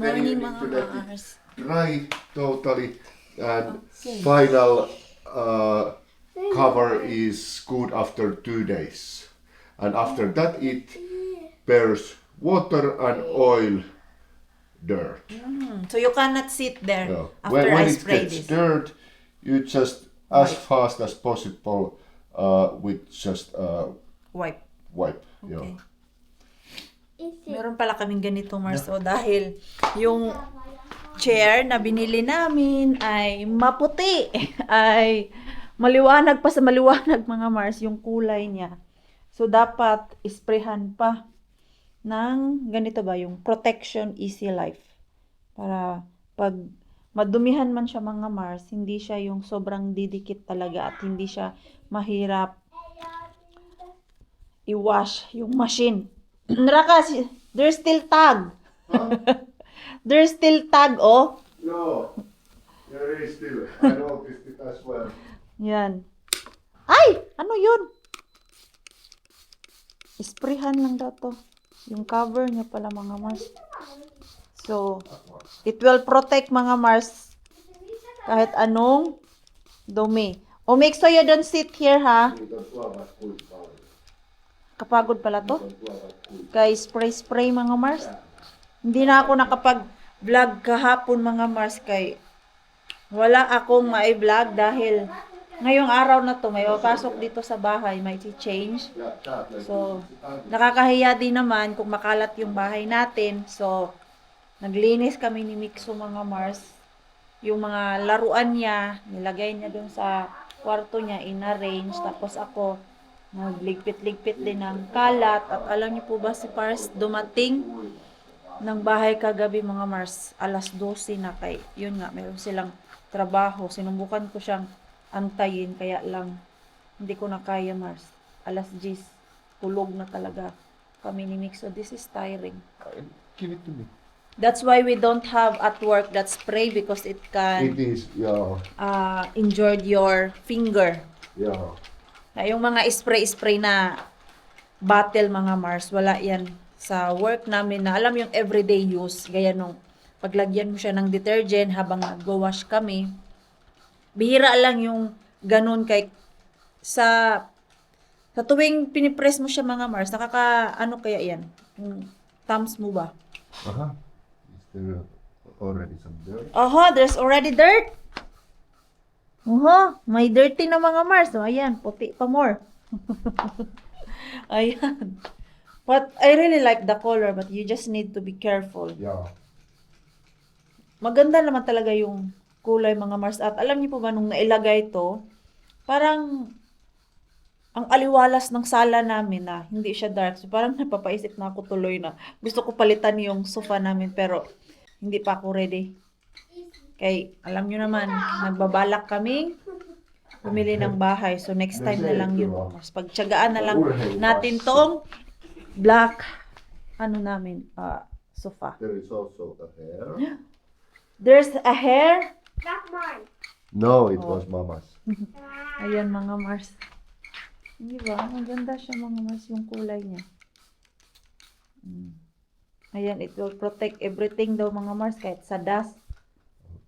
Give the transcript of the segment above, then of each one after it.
then you morning need mga to let it Mars. dry totally, and Okay. final cover is good after 2 days, and after that it bears water and oil, dirt. So you cannot sit there Yeah. after When I it spray gets this. dirt, you just as Wipe. fast as possible with just Wipe. wipe. Okay. Yeah. Meron pala kaming ganito, Mars. O dahil yung chair na binili namin ay maputi. Ay maliwanag pa sa maliwanag mga Mars yung kulay niya. So dapat isprehan pa ng ganito ba yung Protection Easy Life. Para pag madumihan man siya mga Mars, hindi siya yung sobrang didikit talaga at hindi siya mahirap i-wash yung machine. Rakas, there's still tag. Huh? There's still tag, oh. No, there is still. I noticed it as well. Yan. Ay! Ano yun? Isprehan lang daw to. Yung cover niya pala mga Mars. So, it will protect mga Mars kahit anong dumi. O make sure you don't sit here, ha? Kapagod pala to. Guys, spray mga Mars. Hindi na ako nakapag-vlog kahapon mga Mars kay wala akong mai-vlog dahil ngayong araw na to may papasok dito sa bahay, may change. So, nakakahiya din naman kung makalat yung bahay natin. So, naglinis kami ni Mixo mga Mars. Yung mga laruan niya, nilagay niya dun sa kwarto niya, in-arrange. Tapos ako, nagligpit-ligpit din ng kalat. At alam niyo po ba si Pars dumating ng bahay kagabi mga Mars, alas 12 na kay, yun nga, meron silang trabaho. Sinubukan ko siyang antayin, kaya lang, hindi ko na kaya Mars. Alas 10, tulog na talaga kami ni Mix. So this is tiring. Give it to me. That's why we don't have at work that spray because it It can is, yeah, injure your finger. yeah. Na yung mga spray na bottle mga Mars, wala yan sa work namin na alam yung everyday use. Gaya nung paglagyan mo siya ng detergent habang nag-wash kami. Bihira lang yung ganun kay sa tuwing pinipress mo siya mga Mars, ano kaya yan? Yung thumbs mo ba? Uh-huh. Is there already some dirt? There's already dirt. May dirty na mga Mars. So, ayan, puti pa more. Ayan. But I really like the color, but you just need to be careful. Yeah. Maganda naman talaga yung kulay mga Mars. At alam niyo po ba nung nailagay to, parang ang aliwalas ng sala namin na hindi siya dark. So parang napapaisip na ako tuloy na gusto ko palitan yung sofa namin pero hindi pa ako ready. Kay alam niyo naman, nagbabalak kaming bumili ng bahay. So next time na lang yun. Mas pagtiyagaan na lang natin tong black sofa. There is also a hair. There's a hair. Not mine. No, it was Mama's. Ayan mga Mars. Di ba? Maganda siya mga Mars yung kulay niya. Ayan, it will protect everything daw mga Mars kahit sa dust.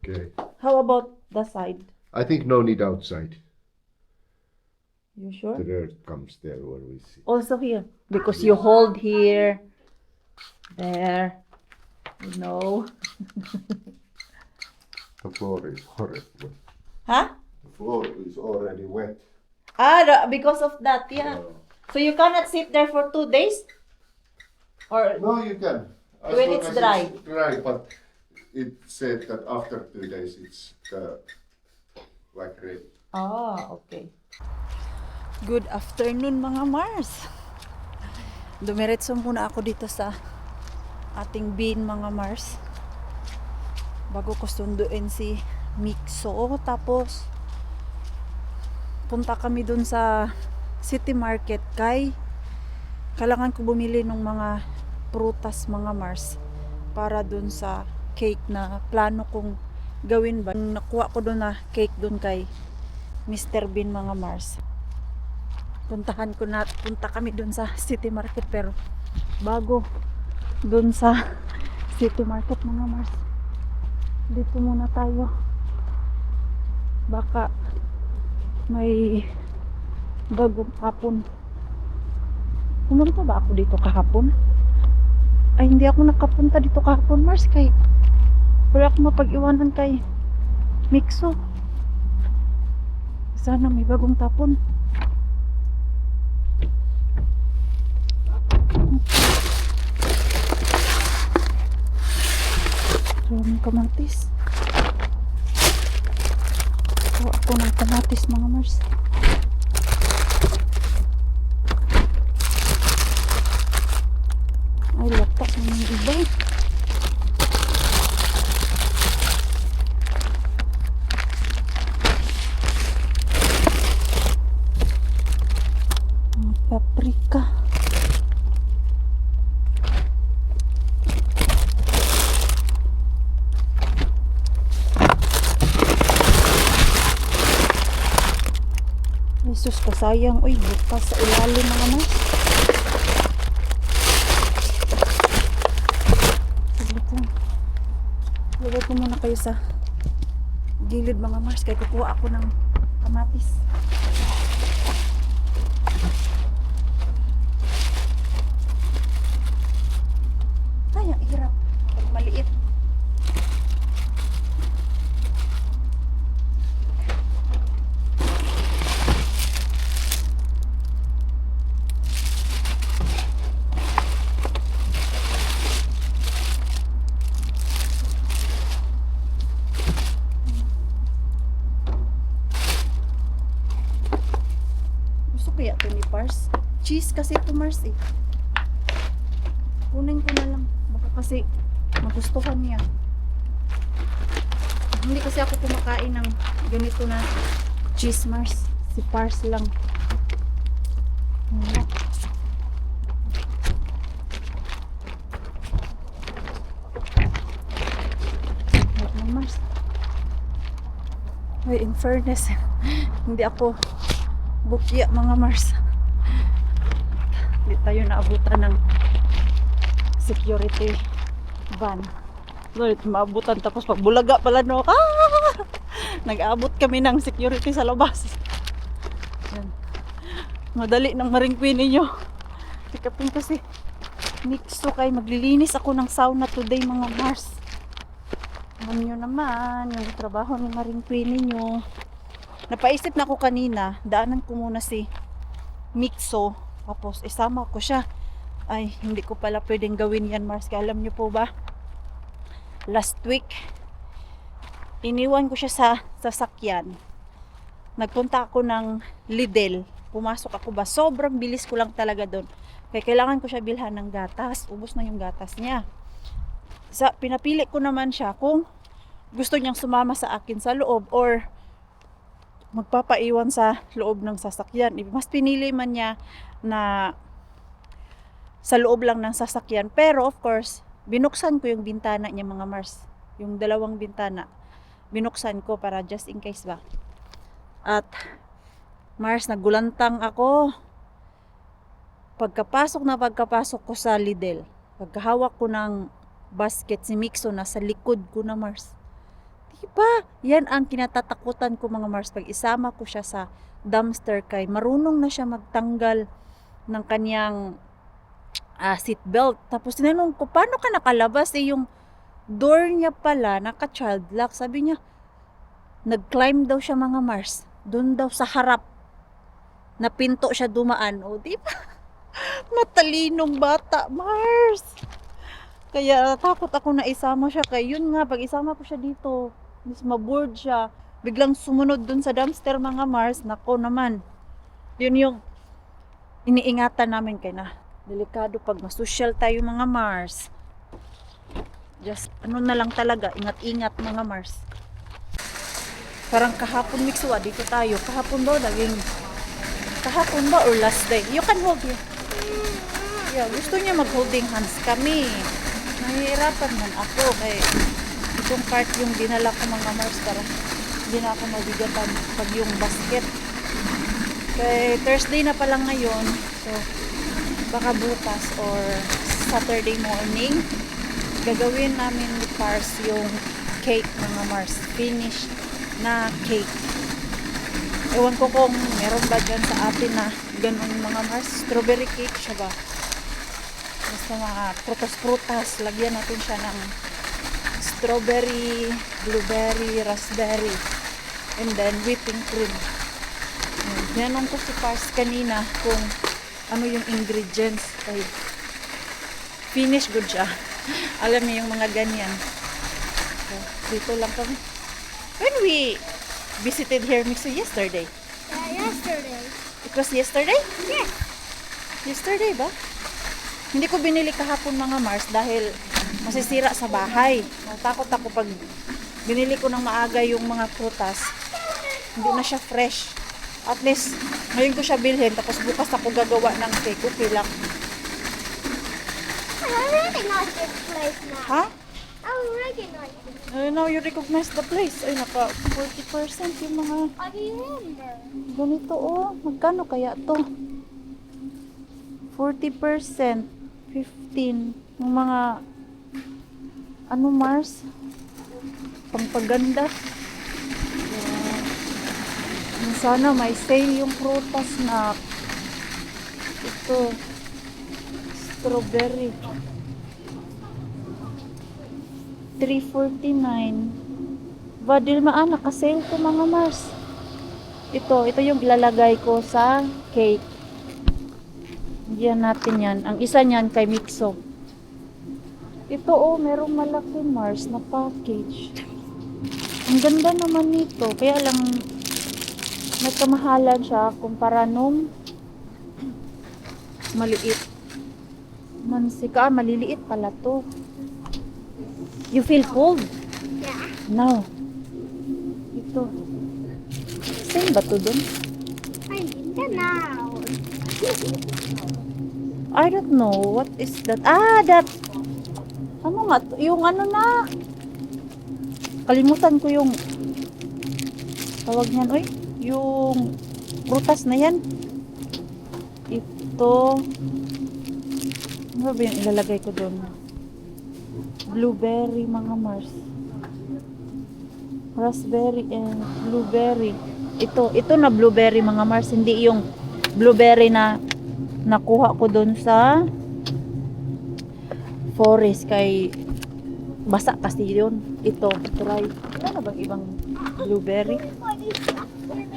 Okay. How about the side? I think no need outside. You sure? The dirt comes there when we see. Also here. Because you hold here. There. You know. The floor is already wet. Huh? The floor is already wet. Because of that, yeah. So you cannot sit there for 2 days? Or No, you can. As When long it's as dry. It's dry, but it said that after 2 days it's like ready. okay. Good afternoon mga Mars. Dumiretso muna ako dito sa ating bin mga Mars. Bago ko sunduin si Mixo. Tapos punta kami dun sa City Market kay kailangan ko bumili ng mga prutas mga Mars para dun sa cake na plano kong gawin ba. Nakuha ko dun na cake dun kay Mr. Bean mga Mars. Punta kami dun sa City Market pero bago dun sa City Market mga Mars. Dito muna tayo. Baka may bagong hapon. Pumunta ba ako dito kahapon? Ay, hindi ako nakapunta dito kahapon, Mars. Kay wala akong mapag-iwanan kay Mixo. Sana may bagong tapon. Maraming kamatis. So, ako ng kamatis mga Mars. Ay, laptop ng iba. Paprika. Jesus, kasayang. Uy, bukas sa ilalim mga Mars. Saglit lang. Lagay ko muna kayo sa gilid mga Mars. Kaya kukuha ako ng kamatis. Ay, ang hirap. Pag maliit. Gusto kaya ito ni Pars? Cheese kasi ito, Mars eh. Kunin ko na lang. Baka kasi magustuhan niya. Hindi kasi ako kumakain ng ganito na cheese, Mars. Si Pars lang. Wala. Wait lang, Mars. Ay, in fairness, hindi ako bukya mga Mars. Hindi tayo naabutan ng security van. Lord, maabutan tapos pagbulaga pala no. Nag-aabot kami ng security sa labas. Yan. Madali nang maringkwin ninyo. Sikapin ko si Mixo kay maglilinis ako ng sauna today mga Mars. Alam nyo naman yung trabaho ni maringkwin ninyo. Napaisip na ako kanina, daanan ko muna si Mixo. Tapos isama ko siya. Ay, hindi ko pala pwedeng gawin yan, Mars. Kaya alam niyo po ba? Last week, iniwan ko siya sa sasakyan. Nagpunta ako ng Lidl. Pumasok ako ba? Sobrang bilis ko lang talaga doon. Kaya kailangan ko siya bilhan ng gatas. Ubos na yung gatas niya. Pinapili ko naman siya kung gusto niyang sumama sa akin sa loob or magpapaiwan sa loob ng sasakyan. Mas pinili man niya na sa loob lang ng sasakyan. Pero of course, binuksan ko yung bintana niya mga Mars. Yung dalawang bintana. Binuksan ko para just in case ba. At Mars, nagulantang ako. Pagkapasok ko sa Lidl, pagkahawak ko ng basket si Mixo nasa likod ko na Mars. Diba? Yan ang kinatatakutan ko mga Mars. Pag isama ko siya sa dumpster kay marunong na siya magtanggal ng kanyang seatbelt. Tapos tinanong ko, paano ka nakalabas? Yung door niya pala, naka-child lock. Sabi niya, nag-climb daw siya mga Mars. Doon daw sa harap. Na pinto siya dumaan. O, di ba? Matalinong bata, Mars. Kaya takot ako na isama siya. Kaya yun nga, pag isama ko siya dito, mas maboard siya. Biglang sumunod dun sa dumpster mga Mars. Nako naman. Yun yung iniingatan namin kay na. Delikado pag masosyal tayo mga Mars. Just ano na lang talaga, ingat-ingat mga Mars. Parang kahapon Mixua, dito tayo. Kahapon ba or last day? You can hold you. Yeah, gusto niya mag-holding hands kami. Nahihirapan man ako kay itong cart yung dinala ko mga Mars para hindi na ako mabigatan pag yung basket. Kay Thursday na pala ngayon. So baka bukas or Saturday morning Gagawin namin ni Pars yung cake mga Mars. Finished na cake. Ewan ko kung meron ba dyan sa atin na ganun mga Mars. Strawberry cake siya ba? Basta mga prutas-prutas. Lagyan natin siya ng strawberry, blueberry, raspberry, and then whipping cream. Tinanong ko si Pars kanina kung ano yung ingredients. Ay, finish good siya. Alam niyo yung mga ganyan. So, dito lang kami. When we visited here, Mixo, yesterday. Yesterday. It was yesterday? Yes. Yesterday ba? Hindi ko binili kahapon mga Mars dahil masisira sa bahay. Natakot ako pag binili ko ng maaga yung mga prutas. Hindi na siya fresh. At least, ngayon ko siya bilhin. Tapos bukas ako gagawa ng cake. Okay lang. I already know this place now. Ha? I already know this. Now you recognize the place. Ay, naka 40% yung mga I remember. ganito oh. Magkano kaya to? 40%. 15. Yung mga ano Mars? Pangpaganda. Sana may sale yung prutas na ito. Strawberry. 349. Vadilma naka-sale to mga Mars. Ito yung ilalagay ko sa cake. Diyan natin yan. Ang isa niyan kay Mixo. Ito oh, merong malaki Mars na package. Ang ganda naman nito. Kaya lang may kamahalan siya kumpara nung maliit. Mansika, maliliit pala to. You feel cold? Yeah. No. Ito. Same ba to dun? I need that now. I don't know. What is that? Ah, that. Ano nga? Yung ano na. Kalimutan ko yung tawag niyan. Oy, yung prutas na yan. Ito. Ano ba yung ilalagay ko doon? Blueberry mga Mars. Raspberry and blueberry. Ito na blueberry mga Mars. Hindi yung blueberry na nakuha ko doon sa forest kay basa kasi yun. Ito, try. Wala na bang ibang blueberry?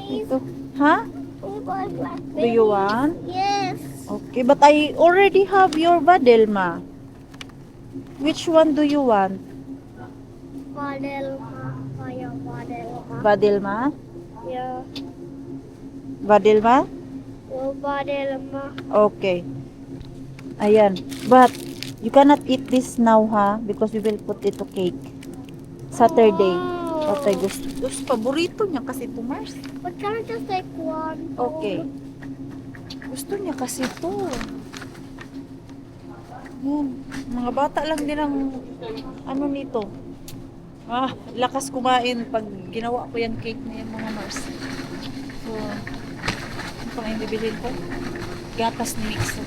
Ito. Ha? Do you want? Yes. Okay, but I already have your Vadelma. Which one do you want? Vadelma. Fire Vadelma. Vadelma? Yeah. Vadelma? Oh, Vadelma. Okay. Ayan. But, you cannot eat this now, ha? Because we will put it to cake. Saturday. Oh. Okay, gusto paborito niya kasi ito, Mars. But can I just take one? Okay. Gusto niya kasi ito. Yan. Mga bata lang din ang ano nito. Ah, lakas kumain pag ginawa ko yung cake na yan mga Mars. So, ano pang yung bibilin ko? Gatas ni Mixo.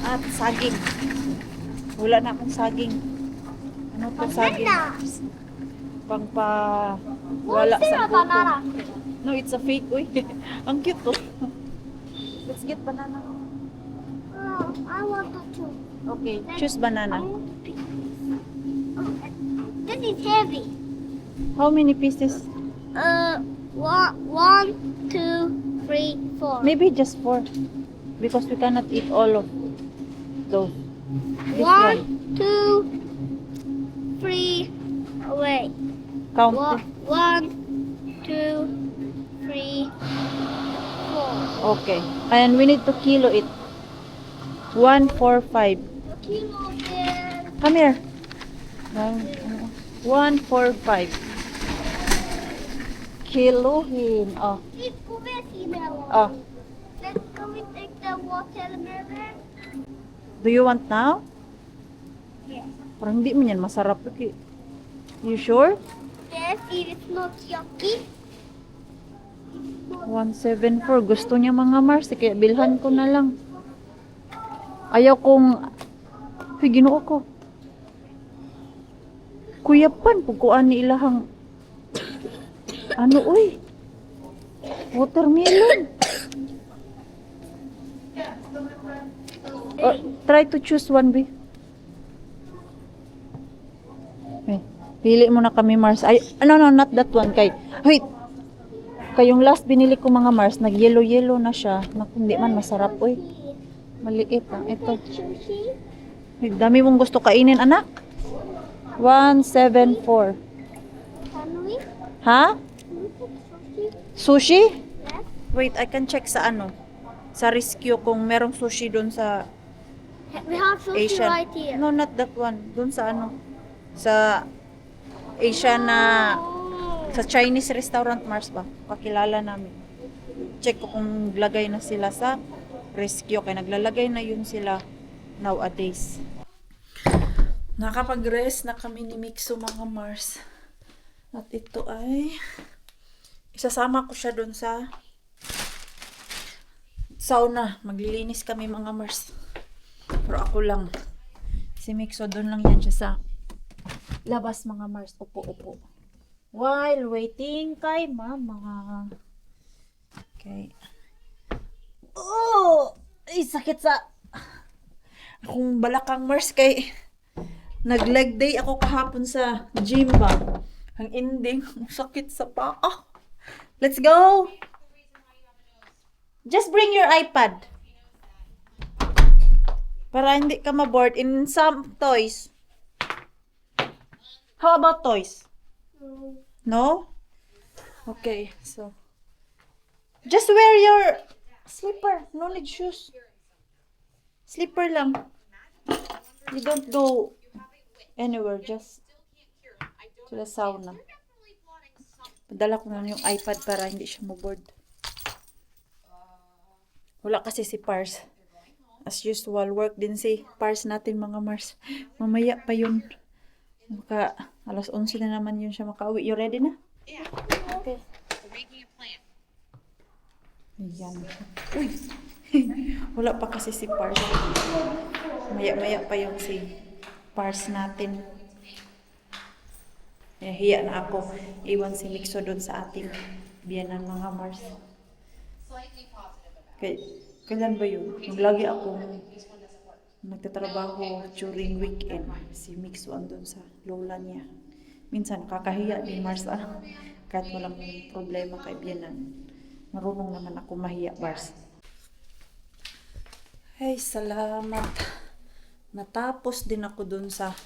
At saging. Wala na akong saging. Ano to saging? Bananas. Pangpa wala What's sa a banana? No, it's a fake. Uy, ang cute to. Let's get banana. Oh, I want to too. Okay, choose banana. This is heavy. How many pieces? One, two, three, four. Maybe just 4. Because we cannot eat all of those. This One, one. two, three. Wait. Count. One, two, three, four. Okay. And we need to kilo it. 1, 4, 5. Kilo there. Come here. 1, 4, 5. Kilohin. Oh. Let's go with melon. Oh. Let's go and take the watermelon. Do you want now? Yes. Parang hindi mo yan masarap. Okay. You sure? Yes, it is not yucky. 174. Gusto niya mga Mars. Kaya bilhan ko na lang. Ayaw kong... Uy, ginoo ko. Kuyapan, pukuan ni ilahang ano uy? Watermelon. Try to choose one, be. Okay. Pili mo na kami, Mars. Ay, no, not that one. Wait. Kayong last binili ko mga Mars, nag-yellow-yellow na siya. Naku, hindi man masarap, uy. Maliit lang. Ito. Sushi? Ay, dami mong gusto kainin, anak. 174. Can we? Ha? Can we take sushi? Sushi? Yes. Wait, I can check sa ano. Sa Rescue kung merong sushi doon sa We have sushi Asian. right here. No, not that one. Doon sa ano. Sa Asian na sa Chinese restaurant, Mars ba? Kakilala namin. Check ko kung lagay na sila sa Rescue. Kaya naglalagay na yun sila nowadays. Nakapag-rest na kami ni Mixo mga Mars. At ito ay isasama ko siya doon sa sauna. Maglilinis kami mga Mars. Pero ako lang. Si Mixo doon lang yan siya sa labas mga Mars. Upo. While waiting kay mama. Okay. Oh! Ay, sakit sa akong balakang Mars kay nag-leg day ako kahapon sa gym ba. Ang ending, ang sakit sa paa. Let's go! Just bring your iPad. Para hindi ka ma-bored in some toys. How about toys? No? Okay, so just wear your slipper. No need shoes. Slipper lang. You don't go anywhere, just to the sauna. Padala ko na yung iPad para hindi siya ma-board. Wala kasi si Pars. As usual, work din si Pars natin mga Mars. Mamaya pa yun. Maka, alas 11 na naman yun siya makauwi. You ready na? Yeah. Okay. We're making a plan. Ayan. Uy! Wala pa kasi si Pars. Maya-maya pa yung si Pars natin. Hiya na ako. Iwan si Mixo doon sa ating biyanan mga Mars. Slightly positive about Kailan ba yun? Yung lagi ako nagtatrabaho during weekend. Si Mixo andun sa lola niya. Minsan nakakahiya din Mars kahit walang problema kay biyanan. Marunong naman ako mahiya Mars. Hey, salamat. Natapos din ako dun sa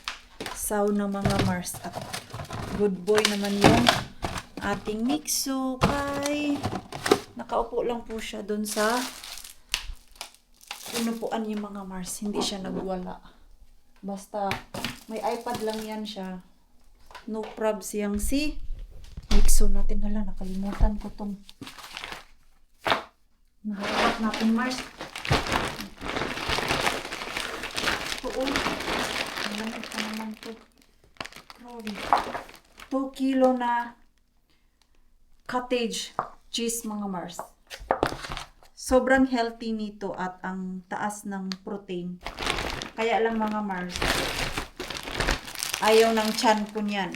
sauna mga Mars. At good boy naman yung ating Mixo kay nakaupo lang po siya dun sa inupuan niya mga Mars. Hindi siya nagwala. Basta may iPad lang yan siya. No probs yang si Mixo natin. Hala, nakalimutan ko tong naharap natin Mars. Oo. Nalamit pa naman to. Grabe. 2 kilo na cottage cheese mga Mars. Sobrang healthy nito at ang taas ng protein. Kaya lang mga Mars, ayaw ng tiyan ko niyan.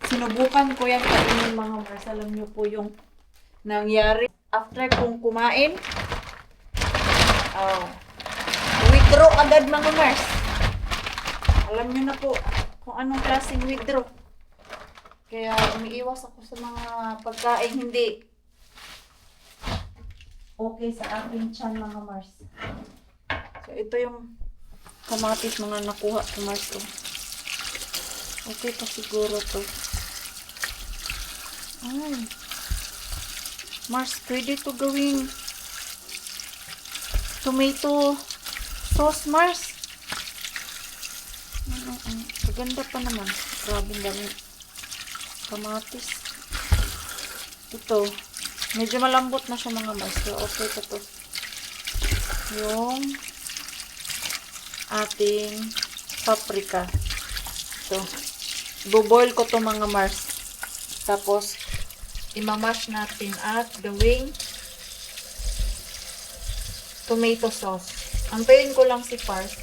Sinubukan ko yan kainin mga Mars. Alam niyo po yung nangyari. After kong kumain, withdraw agad mga Mars. Alam niyo na po kung anong klaseng withdraw. Kaya umiiwas ako sa mga pagkain hindi okay sa aking tiyan mga Mars. So ito yung kamatis mga nakuha ko Mars. Okay pa siguro to. Ay. Mars, pwede to gawing tomato sauce Mars. Maganda pa naman. Grabe dami kamatis. Ito. Medyo malambot na siya mga Mars. So, okay pa to. Yung ating paprika. Ito. Buboil ko to mga Mars. Tapos, imamash natin at gawing tomato sauce. Antayin ko lang si Pars.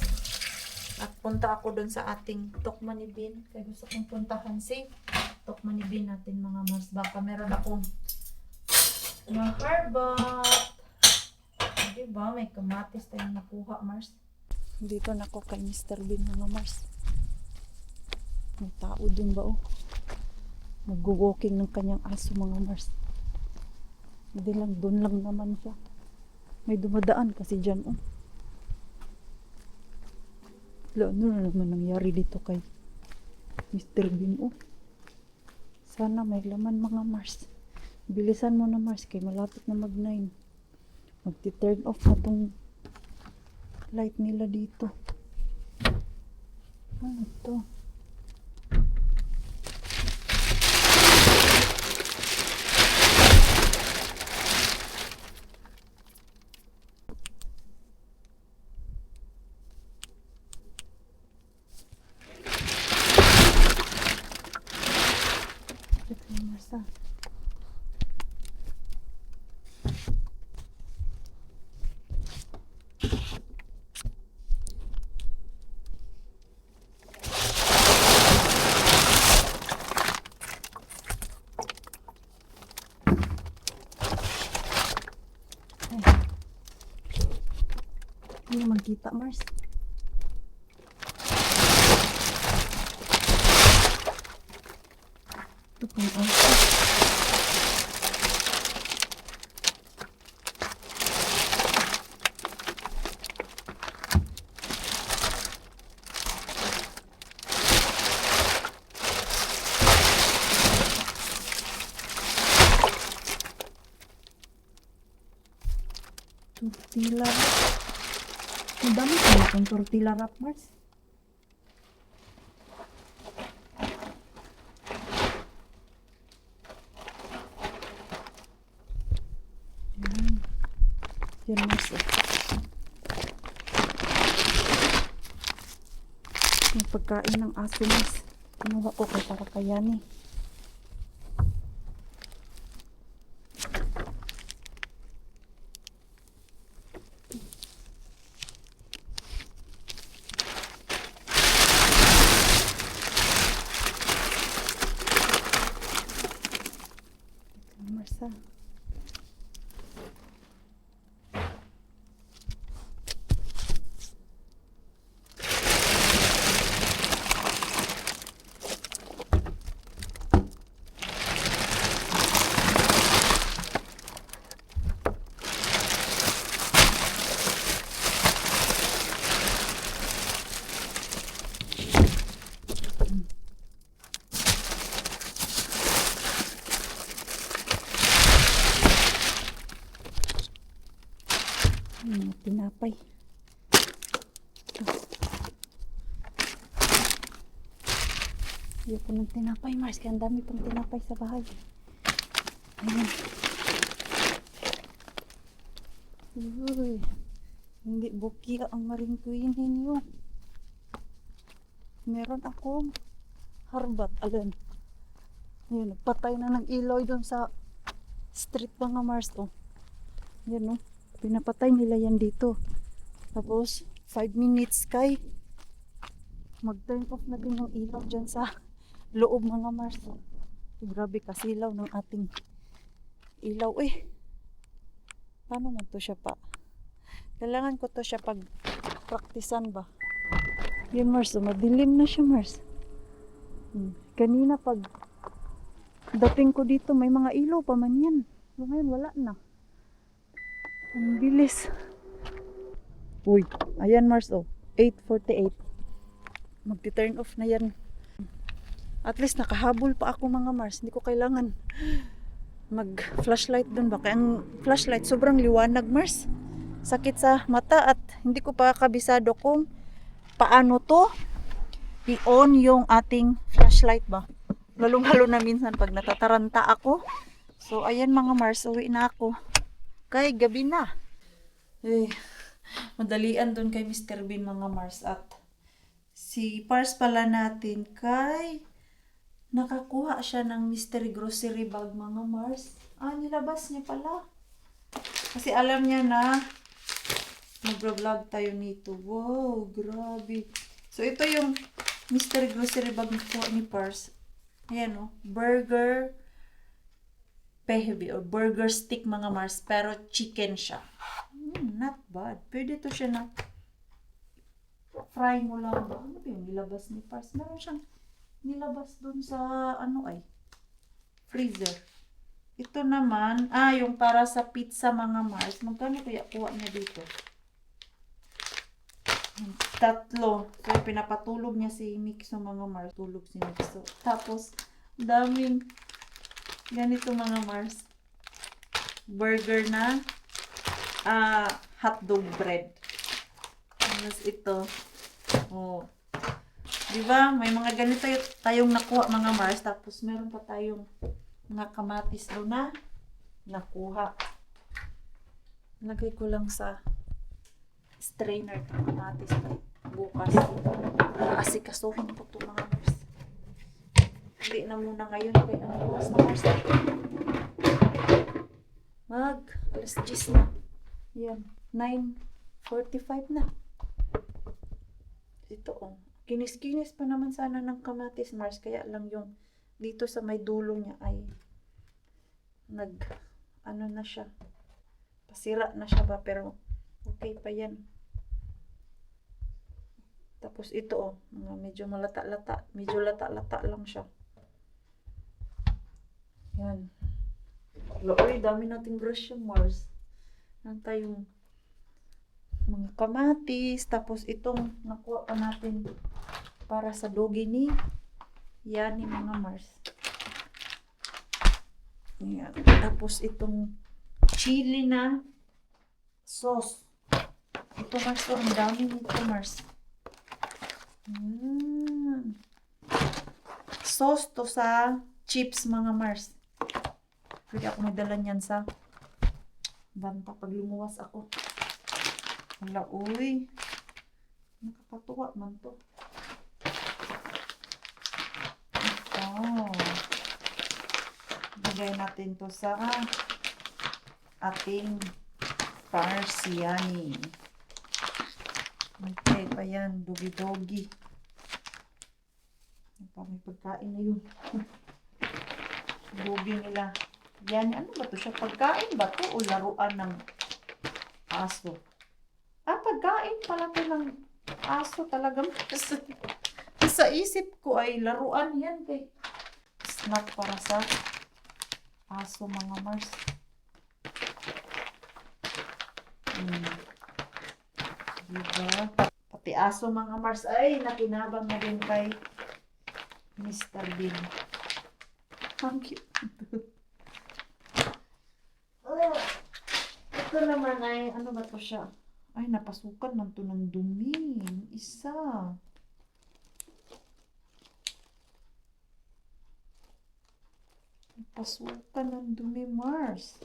At punta ako doon sa ating Tokmanibin. Kaya gusto kong puntahan si Tokmanibin natin mga Mars. Baka meron akong mga harbat. Diba? May kamatis tayong nakuha, Mars. Dito na ako kay Mr. Bean mga Mars. May tao dun ba oh? Nag-walking ng kanyang aso mga Mars. Hindi lang, doon lang naman siya. May dumadaan kasi dyan oh. Ano na naman nangyari dito kay Mr. Bean oh. Sana may laman mga Mars. Bilisan mo na Mars kay malapit na mag-9. Magti-turn off na tong light nila dito. Ano to? Ito Mars ah. Hindi naman kita, Mars. Ito pang aso. Tortilla. Ang dami ko na itong tortilla wrap, Mars. Yan. Yan, Mars. Yung pagkain ng aso, Mars. Kinuha ko kay para kayani. Marsa. Tinapay. Ayoko ng tinapay, Mars. Kaya ang dami pang tinapay sa bahay. Ayan. Uy. Hindi buki ang maringkuin ninyo. Meron akong harbat. Alin. Ayan, nagpatay na ng ilaw doon sa street mga Mars. Oh. Yan oh. Pinapatay nila yan dito. Tapos, 5 minutes kay mag-turn off na din yung ilaw dyan sa loob mga Mars. Grabe kasilaw ng ating ilaw eh. Paano man to siya pa? Kailangan ko to siya pag praktisan ba? Yun Mars, madilim na siya Mars. Kanina pag dating ko dito may mga ilaw pa man yan. Ngayon wala na. Ang bilis. Uy, ayan Mars oh. 8:48. Magti-turn off na yan. At least nakahabol pa ako mga Mars. Hindi ko kailangan mag-flashlight dun ba? Kaya ang flashlight sobrang liwanag Mars. Sakit sa mata at hindi ko pa kabisado kung paano to i-on yung ating flashlight ba. Lalong-lalo na minsan pag natataranta ako. So ayan mga Mars, uwi na ako. Kay gabi na. Eh, madalian doon kay Mr. Bean mga Mars at si Pars pala natin kay nakakuha siya ng mystery grocery bag mga Mars. Ah, nilabas niya pala. Kasi alam niya na mag-vlog tayo nito. Wow, grabe. So, ito yung mystery grocery bag ni Pars. Ayan o. Burger pehebi or burger stick mga Mars. Pero chicken siya. Not bad. Pwede to siya na fry mo lang ba? Ano ba yung nilabas ni Pars? Meron siyang nilabas dun sa freezer. Ito naman, yung para sa pizza mga Mars. Magkano kaya kuha niya dito? 3. So, pinapatulog niya si Mix sa mga Mars. Tulog si Mix. So, tapos, daming ganito mga Mars. Burger na hotdog bread. Tapos ito. Oh. Diba? May mga ganito tayong nakuha mga Mars. Tapos, meron pa tayong mga kamatis doon na nakuha. Lagay ko lang sa strainer ng kamatis kay bukas. Asikasuhin ko ito mga Mars. Hindi na muna ngayon kay ang bukas na Mars. Alas 10 na. Yan. 9:45 na. Ito Kinis-kinis pa naman sana ng kamatis Mars. Kaya lang yung dito sa may dulo niya ay na siya. Pasira na siya ba, pero okay pa yan. Tapos ito medyo malata-lata. Medyo lata-lata lang siya. Yan. Uy, dami nating brush yung Mars. Yan tayong mga kamatis. Tapos itong nakuha pa natin para sa dogi ni Yani mga Mars. Yan. Tapos itong chili na sauce. Ito Mars, ang dami nito Mars. Sauce to sa chips mga Mars. Pwede ako madala niyan sa banta pag lumuwas ako. Wala, uy. Nakakatuwa man to. Bigay natin to sa ating parsiani. Okay pa yan. Dogi-dogi. May pagkain na yun. Dogi nila. Yan, ano ba to siya? Pagkain ba to o laruan ng aso? Pagkain pala to ng aso talaga. Sa isip ko ay laruan yan kay snack para sa aso mga Mars. Diba? Pati aso mga Mars ay nakinabang na rin kay Mr. Bean. Ang cute. Ito naman ay ano ba to siya? Ay, napasukan man to ng dumi. Isa. Napasukan ng dumi, Mars.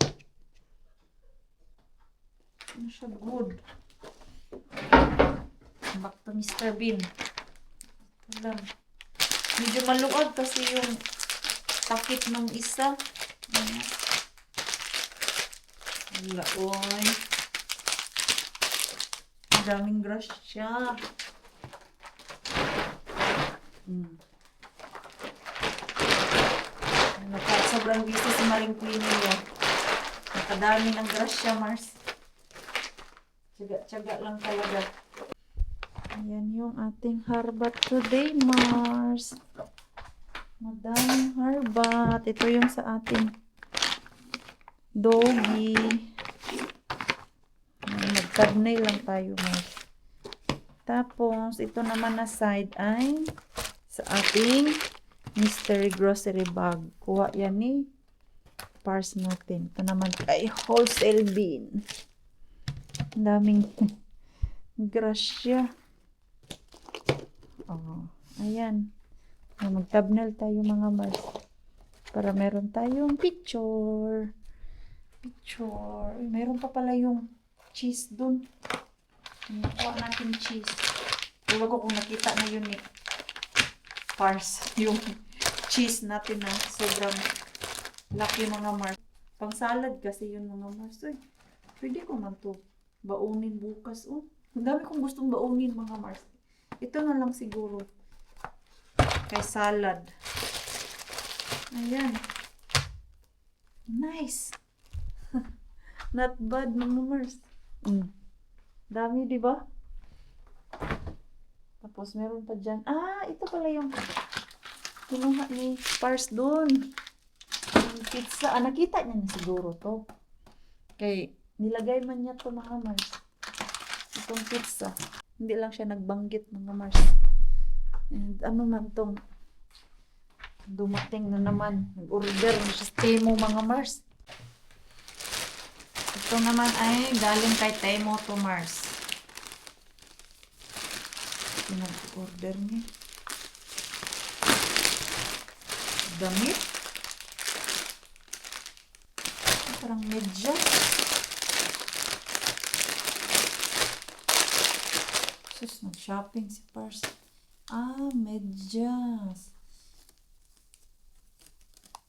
Ano siya? Good. Back to Mr. Bean. Ito lang. Medyo maluwag kasi yung takip ng isa. Wala, oy. Daming brush siya. Sobrang busy si Maring Queenie niya. Nakadami ng brush siya, Mars. Tiyaga lang talaga. Ayan yung ating harbat today, Mars. Madaming harbat. Ito yung sa ating doggy. Nagkarnay lang tayo, Mars. Tapos, ito naman na side ay sa ating mystery grocery bag. Kuha yan ni Pars natin. Ito naman ay wholesale bin. Ang daming grasya. Ayan. Mag-thumbnail tayo mga Mars. Para meron tayong picture. Ay, meron pa pala yung cheese dun. Nakuha natin cheese. Huwag ko kung nakita na yun ni Pars. Yung cheese natin na sobrang laki mga Mars. Pang salad kasi yun mga Mars. Uy, pwede ko man to baunin bukas. Ang dami kong gustong baunin mga Mars. Ito na lang siguro. Kay salad. Ayan. Nice. Not bad, mga Mars. Dami, di ba? Tapos meron pa dyan. Ito pala yung kinuha ni Pars doon. Yung pizza. Nakita niya na siguro to. Kay nilagay man niya to, mga Mars. Itong pizza. Hindi lang siya nagbanggit, mga Mars. And ano man tong dumating na naman. Nag-order na siya sa Temo, mga Mars. Ito naman ay galing kay Temo to Mars. Pinag-order niya. Damit. Parang medyas. Sus, nag-shopping si Pars. Medyas.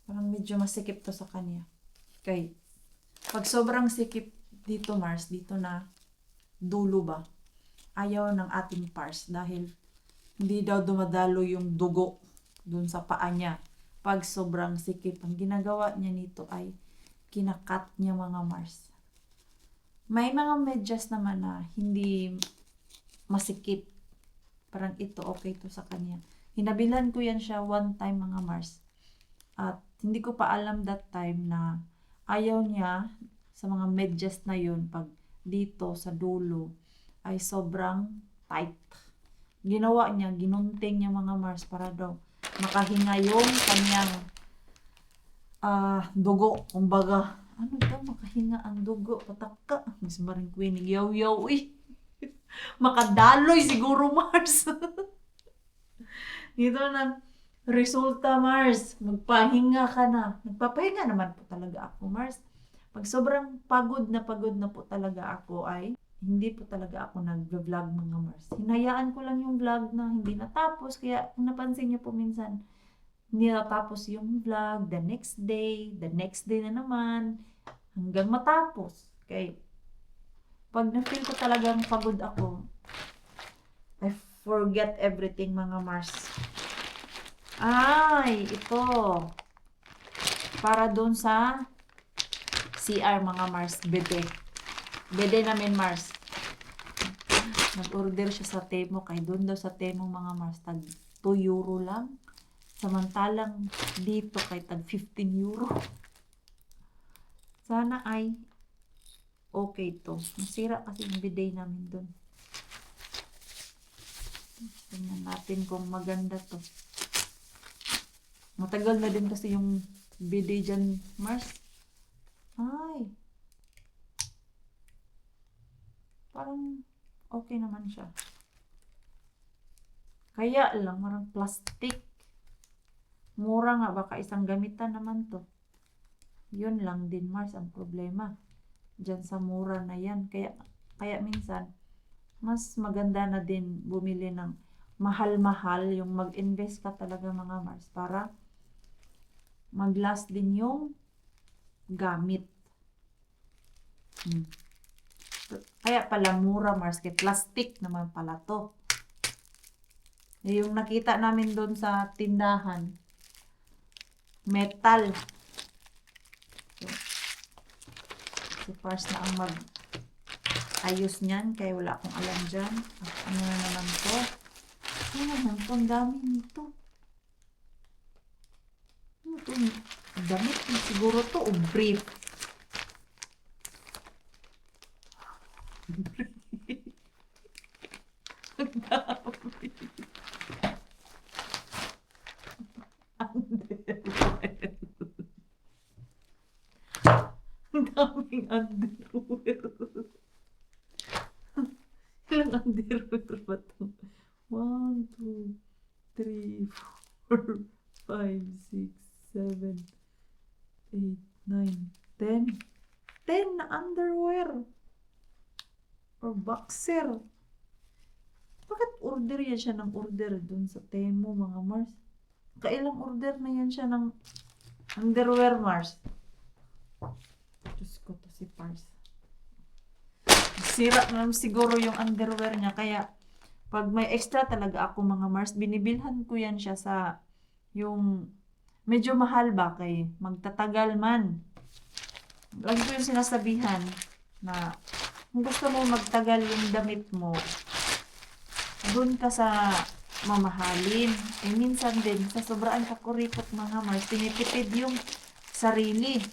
Parang medyo masikip to sa kanya. Okay. Pag sobrang sikip dito, Mars, dito na dulo ba? Ayaw ng ating Pars dahil hindi daw dumadalo yung dugo dun sa paa niya. Pag sobrang sikip, ang ginagawa niya nito ay kinakat niya, mga Mars. May mga medyas naman na hindi masikip. Parang ito, okay to sa kanya. Hinabilan ko yan siya one time, mga Mars. At hindi ko pa alam that time na ayaw niya sa mga medyas na yun pag dito sa dulo ay sobrang tight. Ginawa niya, ginunting niya, mga Mars, para daw makahinga yung kanyang dugo. Kumbaga, ano daw, makahinga ang dugo. Pataka. Mas maring kwinig, yaw-yaw, makadaloy siguro, Mars. Dito na resulta, Mars. Magpahinga ka na. Nagpapahinga naman po talaga ako, Mars. Pag sobrang pagod na po talaga ako ay hindi po talaga ako nag-vlog, mga Mars. Hinayaan ko lang yung vlog na hindi natapos. Kaya kung napansin niyo po minsan, hindi natapos yung vlog. The next day na naman. Hanggang matapos. Okay. Pag na-feel ko talagang pagod ako, I forget everything, mga Mars. Ito. Para doon sa CR, mga Mars. Bede namin, Mars. Nag-order siya sa Temo. Kaya doon daw sa Temo, mga Mars, tag 2 euro lang. Samantalang dito kay tag 15 euro. Sana ay okay to. Nasira kasi yung bidet namin doon. Tingnan natin kung maganda to. Matagal na din kasi yung bidet dyan, Mars. Parang okay naman siya. Kaya lang, marang plastic. Mura nga, baka isang gamitan naman to. Yun lang din, Mars, ang problema. Diyan sa mura na yan. Kaya minsan, mas maganda na din bumili ng mahal-mahal, yung mag-invest ka talaga, mga Mars, para mag-last din yung gamit. Kaya pala mura, Mars, kaya plastic naman pala to. Yung nakita namin doon sa tindahan, metal. Si Pars na ang mag-ayos niyan, kaya wala akong alam dyan. Ano na naman to? Ano naman to? Ang dami nito. Ano to? Damit siguro to o brief. Ang dami. Ang daming underwear. Ilang underwear ba ito? 1, 2, 3, 4, 5, 6, 7, 8, 9, 10. 10 na underwear. Or boxer. Bakit order yan siya ng order dun sa Temo, mga Mars? Kailang order na yan siya ng underwear, Mars. Diyos ko to si Pars. Sira na siguro yung underwear niya. Kaya Pag may extra talaga ako mga Mars, binibilhan ko yan siya sa yung medyo mahal ba kay magtatagal man. Lagi ko yung sinasabihan na kung gusto mo magtagal yung damit mo, doon ka sa mamahalin. Eh minsan din, sa sobraan kakuripot mga Mars, tinitipid yung sarili.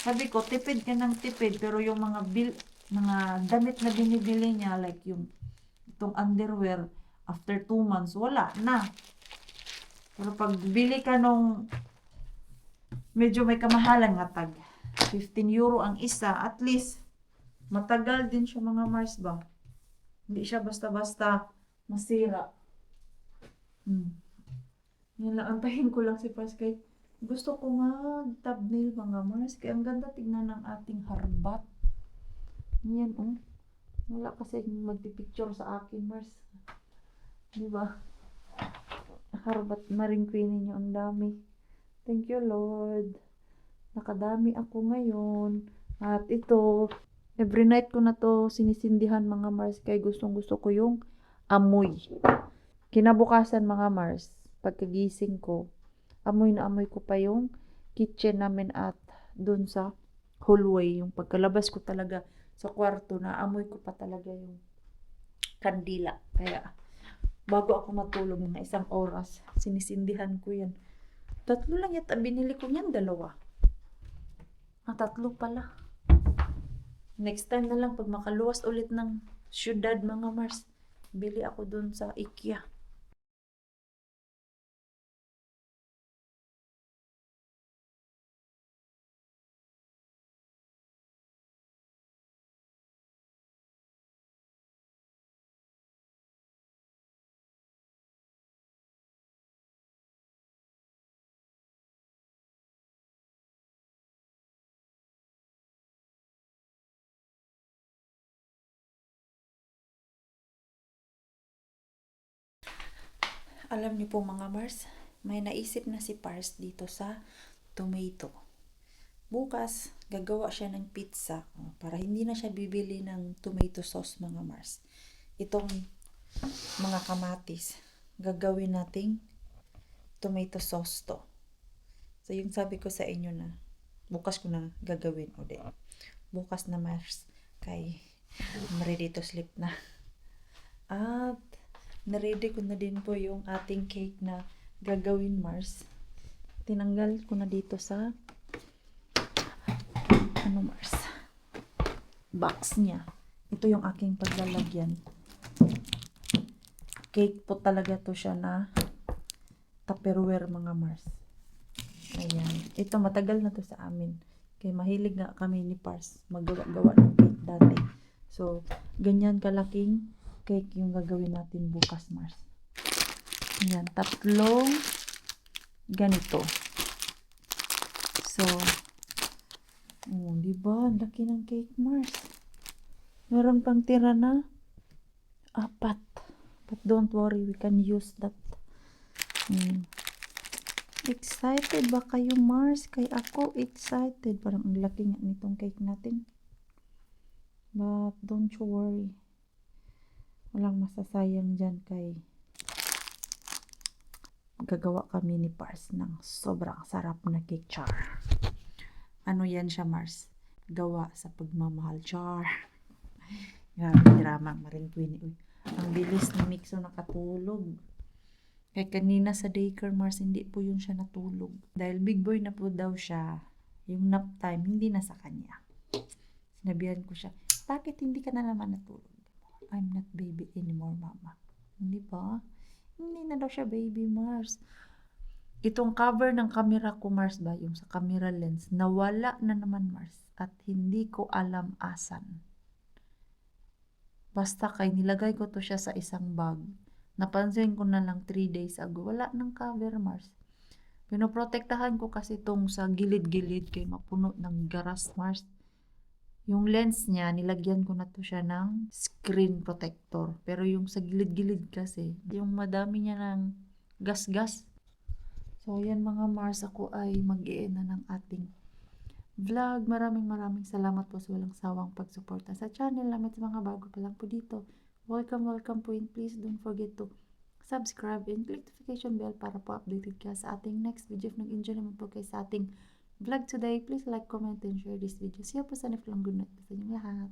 Sabi ko, tipid ka ng tipid, pero yung mga damit na binibili niya, like yung itong underwear, after 2 months, wala na. Pero pag bili ka nung medyo may kamahalan nga tag 15 euro ang isa, at least matagal din siya mga Mars ba. Hindi siya basta-basta masira. Yan lang, antahin ko lang si Pars kay gusto ko nga thumbnail mga Mars. Kaya ang ganda tignan ng ating harbat. Yan oh. Wala kasi magpipicture sa akin Mars. Diba? Harbat Maring Queen ninyo, ang dami. Thank you Lord. Nakadami ako ngayon. At ito, every night ko na to sinisindihan mga Mars kay gustong gusto ko yung amoy. Kinabukasan mga Mars, pagkagising ko, amoy na amoy ko pa yung kitchen namin at dun sa hallway. Yung pagkalabas ko talaga sa kwarto na amoy ko pa talaga yung kandila. Kaya bago ako matulog ng 1 oras, sinisindihan ko yan. 3 lang yata binili ko niyan, 2. 3 pala. Next time na lang pag makaluwas ulit ng syudad mga Mars, bili ako dun sa IKEA. Alam niyo po mga Mars, may naisip na si Pars dito sa tomato. Bukas, gagawa siya ng pizza para hindi na siya bibili ng tomato sauce mga Mars. Itong mga kamatis, gagawin nating tomato sauce to. So yung sabi ko sa inyo na, bukas ko na gagawin ulit. Bukas na Mars, kay I'm ready to sleep na. At naready ko na din po yung ating cake na gagawin Mars. Tinanggal ko na dito sa Mars box niya. Ito yung aking paglalagyan. Cake po talaga to siya na Tupperware mga Mars. Ayan. Ito matagal na to sa amin. Kaya mahilig nga kami ni Pars magawa-gawa ng cake dati. So, ganyan kalaking cake yung gagawin natin bukas Mars. Ayan, 3 ganito. So, diba? Ang laki ng cake Mars. Meron pang tira na 4. But don't worry, we can use that. Excited ba kayo Mars? Kay ako excited. Parang ang laki nga nitong cake natin. But don't you worry. Walang masasayang dyan kay gagawa kami ni Pars ng sobrang sarap na cake char. Ano yan siya Mars? Gawa sa pagmamahal char. Grabe drama Maring Queen. Uy, ang bilis ni Mixo nakatulog. Kaya kanina sa daycare Mars, hindi po yun siya natulog. Dahil big boy na po daw siya, yung nap time, hindi na sa kanya. Sinabihan ko siya, bakit hindi ka na naman natulog? I'm not baby anymore, mama. Hindi ba? Hindi na daw siya baby, Mars. Itong cover ng camera ko, Mars ba? Yung sa camera lens, nawala na naman, Mars. At hindi ko alam asan. Basta kay nilagay ko to siya sa isang bag. Napansin ko na lang 3 days ago. Wala ng cover, Mars. Pinoprotektahan ko kasi itong sa gilid-gilid kay mapuno ng garas, Mars. Yung lens niya, nilagyan ko na to siya ng screen protector. Pero yung sa gilid-gilid kasi, yung madami niya ng gas-gas. So, yan mga Mars, ako ay mag-i-end na ng ating vlog. Maraming salamat po sa walang sawang pagsuporta sa channel namin, sa mga bago pa lang po dito. welcome po, and please don't forget to subscribe and click notification bell para po updated ka sa ating next video. If nag-enjoy naman po kayo sa ating vlog today, please like, comment, and share this video. See you po sa next vlog. Good night po sa inyong lahat.